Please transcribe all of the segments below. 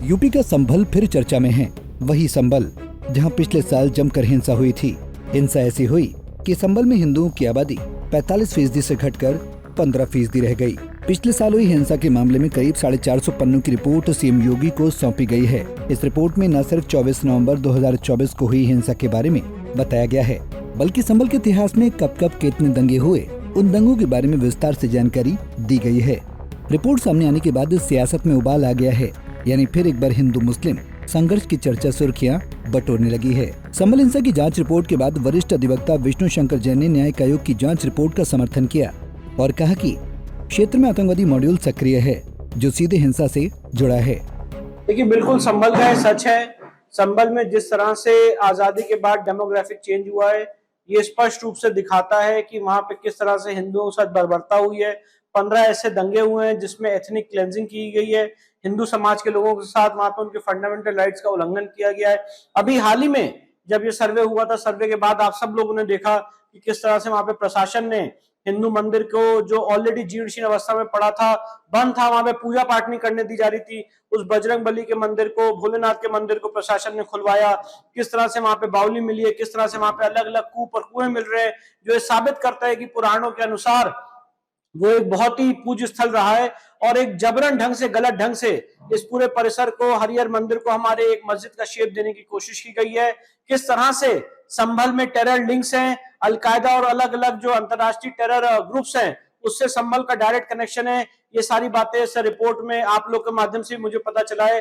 UP का संभल फिर चर्चा में है। वही संभल जहां पिछले साल जमकर हिंसा हुई थी। हिंसा ऐसी हुई कि संभल में हिंदुओं की आबादी 45% से घटकर 15% रह गई। पिछले साल हुई हिंसा के मामले में करीब 450 पन्नों की रिपोर्ट सीएम योगी को सौंपी गई है। इस रिपोर्ट में न सिर्फ 24 नवंबर 2024 को हुई हिंसा के बारे में बताया गया है, बल्कि संभल के इतिहास में कब कब कितने दंगे हुए, उन दंगों के बारे में विस्तार से जानकारी दी गई है। रिपोर्ट सामने आने के बाद सियासत में उबाल आ गया है, यानी फिर एक बार हिंदू मुस्लिम संघर्ष की चर्चा सुर्खियां बटोरने लगी है। संभल हिंसा की जांच रिपोर्ट के बाद वरिष्ठ अधिवक्ता विष्णु शंकर जैन ने न्यायिक आयोग की जांच रिपोर्ट का समर्थन किया और कहा कि क्षेत्र में आतंकवादी मॉड्यूल सक्रिय है जो सीधे हिंसा से जुड़ा है। देखिए, बिल्कुल संभल का सच है। संभल में जिस तरह से आजादी के बाद डेमोग्राफिक चेंज हुआ है, ये स्पष्ट रूप से दिखाता है कि वहां पे किस तरह से हिंदुओं के साथ बर्बरता हुई है। 15 ऐसे दंगे हुए हैं जिसमें एथनिक क्लेंजिंग की गई है। हिंदू समाज के लोगों के साथ वहां पे उनके फंडामेंटल राइट्स का उल्लंघन किया गया है। अभी हाल ही में जब ये सर्वे हुआ था, सर्वे के बाद आप सब लोगों ने देखा कि किस तरह से वहां पे प्रशासन ने हिंदू मंदिर को, जो ऑलरेडी जीर्ण अवस्था में पड़ा था, बंद था, वहां पे पूजा पाठ नहीं करने दी जा रही थी, उस बजरंग बली के मंदिर को, भोलेनाथ के मंदिर को प्रशासन ने खुलवाया। किस तरह से वहां पे बावली मिली है, किस तरह से वहां पे अलग अलग कूप और कुएं मिल रहे हैं, जो ये साबित करता है कि पुराणों के अनुसार वो एक बहुत ही पूज्य स्थल रहा है। और एक जबरन ढंग से, गलत ढंग से इस पूरे परिसर को, हरिहर मंदिर को हमारे एक मस्जिद का शेप देने की कोशिश की गई है। किस तरह से संभल में टेरर लिंक्स हैं, अलकायदा और अलग अलग जो अंतरराष्ट्रीय टेरर ग्रुप्स हैं, उससे संभल का डायरेक्ट कनेक्शन है। ये सारी बातें इस रिपोर्ट में आप लोग के माध्यम से मुझे पता चला है।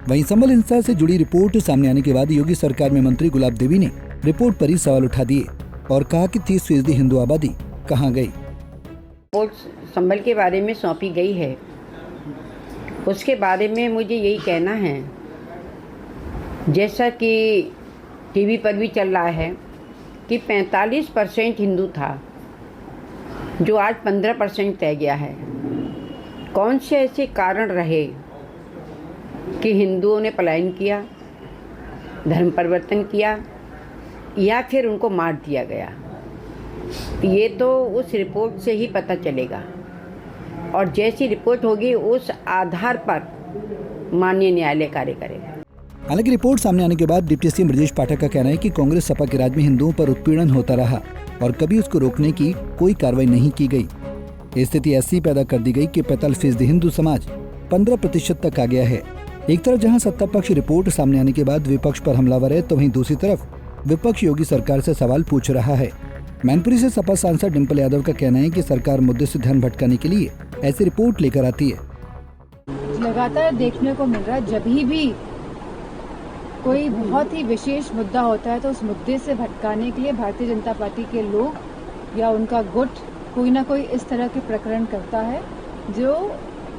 वहीं संभल हिंसा से जुड़ी रिपोर्ट सामने आने के बाद योगी सरकार में मंत्री गुलाब देवी ने रिपोर्ट पर ही सवाल उठा दिए और कहा कि 30% हिंदू आबादी कहाँ गई। रिपोर्ट संभल के बारे में सौंपी गई है, उसके बारे में मुझे यही कहना है, जैसा कि टीवी पर भी चल रहा है कि 45% हिंदू था, जो आज 15% रह गया है। कौन से ऐसे कारण रहे कि हिंदुओं ने पलायन किया, धर्म परिवर्तन किया, या फिर उनको मार दिया गया, ये तो उस रिपोर्ट से ही पता चलेगा। और जैसी रिपोर्ट होगी उस आधार पर माननीय न्यायालय कार्य करेगा। हालांकि रिपोर्ट सामने आने के बाद डिप्टी सीएम ब्रजेश पाठक का कहना है कि कांग्रेस सपा के राज में हिंदुओं पर उत्पीड़न होता रहा और कभी उसको रोकने की कोई कार्रवाई नहीं की गई। स्थिति ऐसी पैदा कर दी गई कि 45% हिंदू समाज 15% तक आ गया है। एक तरफ जहां सत्ता पक्ष रिपोर्ट सामने आने के बाद विपक्ष पर हमलावर है, तो वहीं दूसरी तरफ विपक्ष योगी सरकार से सवाल पूछ रहा है। मैनपुरी से सपा सांसद डिंपल यादव का कहना है कि सरकार मुद्दे से ध्यान भटकाने के लिए ऐसी रिपोर्ट लेकर आती है। लगातार देखने को मिल रहा है, जब भी कोई बहुत ही विशेष मुद्दा होता है तो उस मुद्दे से भटकाने के लिए भारतीय जनता पार्टी के लोग या उनका गुट कोई ना कोई इस तरह के प्रकरण करता है जो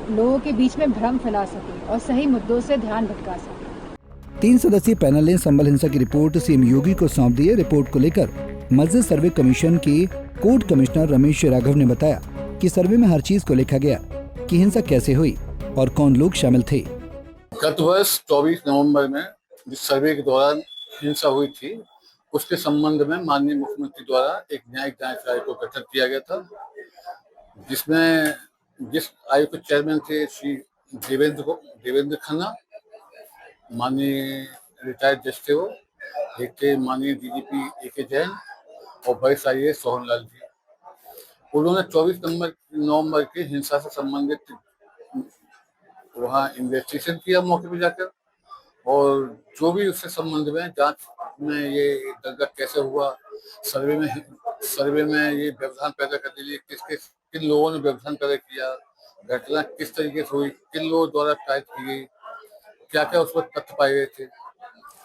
लोगों के बीच में भ्रम फैला सके और सही मुद्दों से ध्यान भटका सके। 3 सदस्यीय पैनल ने संभल हिंसा की रिपोर्ट सीएम योगी को सौंप दी है। रिपोर्ट को लेकर मस्जिद सर्वे कमीशन के कोर्ट कमिश्नर रमेश राघव ने बताया कि सर्वे में हर चीज को लिखा गया कि हिंसा कैसे हुई और कौन लोग शामिल थे। गत वर्ष 24 नवंबर में जिस सर्वे के दौरान हिंसा हुई थी, उसके संबंध में माननीय मुख्यमंत्री द्वारा एक न्यायिक जांच आयोग को गठन किया गया था, जिसमें जिस आयोग के चेयरमैन थे श्री देवेंद्र खन्ना, माननीय रिटायर्ड जज थे वो, एक थे माननीय डीजीपी ए.के. जैन और वरिष्ठ आईएएस सोहन लाल जी। उन्होंने 24 नवंबर की हिंसा से संबंधित वहाँ इन्वेस्टिगेशन किया मौके पर जाकर, और जो भी उससे संबंध में जांच में ये दंगा कैसे हुआ, सर्वे में ये व्यवधान पैदा करने के लिए किन लोगों ने व्यवधान पैदा किया, घटना किस तरीके से हुई, किन लोगों द्वारा टाइप की गई, क्या क्या उस पर तथ्य पाए गए थे,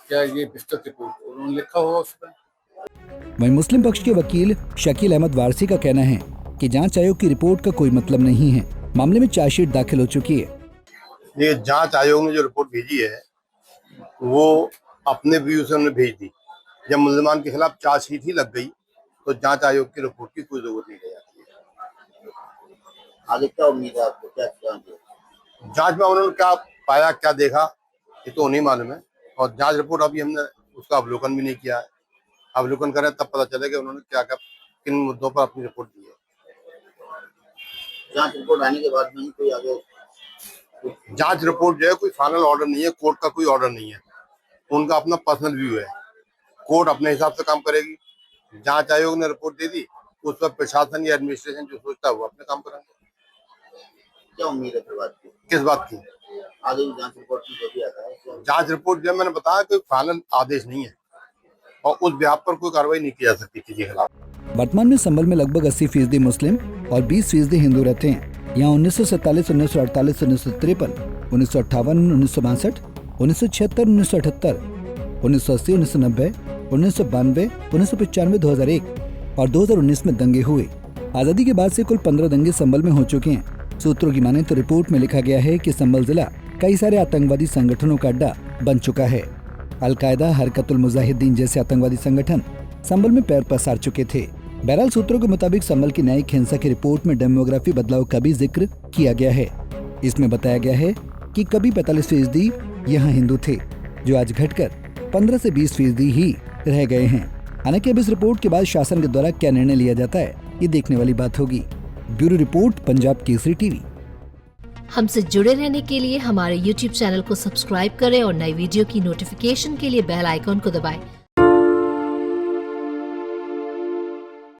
क्या ये विस्तृत रिपोर्ट उन्होंने लिखा हुआ उसमें। वहीं मुस्लिम पक्ष के वकील शकील अहमद वारसी का कहना है कि जांच आयोग की रिपोर्ट का कोई मतलब नहीं है, मामले में चार्जशीट दाखिल हो चुकी है। ये जांच आयोग ने जो रिपोर्ट भेजी है वो अपने व्यू से हमने भेज दी। जब मुसलमान के खिलाफ चार्जशीट ही लग गई तो जांच आयोग की रिपोर्ट की कोई जरूरत नहीं रह जाती है। आगे क्या उम्मीद है आपको, क्या जांच में उन्होंने क्या पाया, क्या देखा, ये तो नहीं मालूम है, और जांच रिपोर्ट अभी हमने उसका अवलोकन भी नहीं किया है। अवलोकन करें तब पता चलेगा उन्होंने क्या क्या किन मुद्दों पर अपनी रिपोर्ट दी है। जांच रिपोर्ट आने के बाद में ही कोई आगे जांच रिपोर्ट जो है कोई फाइनल ऑर्डर नहीं है, कोर्ट का कोई ऑर्डर नहीं है, उनका अपना पर्सनल व्यू है। कोर्ट अपने हिसाब से काम करेगी। जांच आयोग ने रिपोर्ट दे दी, उस पर प्रशासन या एडमिनिस्ट्रेशन जो सोचता है वो अपने काम करेंगे। क्या उम्मीद है फिर बात की? किस बात की? आगे की जांच रिपोर्ट की जो भी आता है जांच रिपोर्ट जो मैंने बताया कोई फाइनल आदेश नहीं है और उस ब्याह पर कोई कार्रवाई नहीं की जा सकती किसी के खिलाफ। वर्तमान में संभल में लगभग 80% मुस्लिम और 20% हिंदू रहते हैं। यहाँ 1947, 1948, 1953, 1958, 1962, 1976, 1978, 1980, 1990, 1992, 1995, 2001 और 2019 में दंगे हुए। आजादी के बाद से कुल 15 दंगे संभल में हो चुके हैं। सूत्रों की माने तो रिपोर्ट में लिखा गया है कि संभल जिला कई सारे आतंकवादी संगठनों का अड्डा बन चुका है। अलकायदा, हरकतुल मुजाहिदीन जैसे आतंकवादी संगठन संभल में पैर पसार चुके थे। बहरहाल सूत्रों के मुताबिक संभल की न्यायिक हिंसा की रिपोर्ट में डेमोग्राफी बदलाव का भी जिक्र किया गया है। इसमें बताया गया है कि कभी 45% यहाँ हिंदू थे, जो आज घटकर 15 से 20% ही रह गए हैं। हालांकि अब इस रिपोर्ट के बाद शासन के द्वारा क्या निर्णय लिया जाता है, ये देखने वाली बात होगी। Bureau report, Punjab Kesari TV. हमसे जुड़े रहने के लिए हमारे YouTube चैनल को सब्सक्राइब करें और नई वीडियो की नोटिफिकेशन के लिए बेल आइकॉन को दबाएं।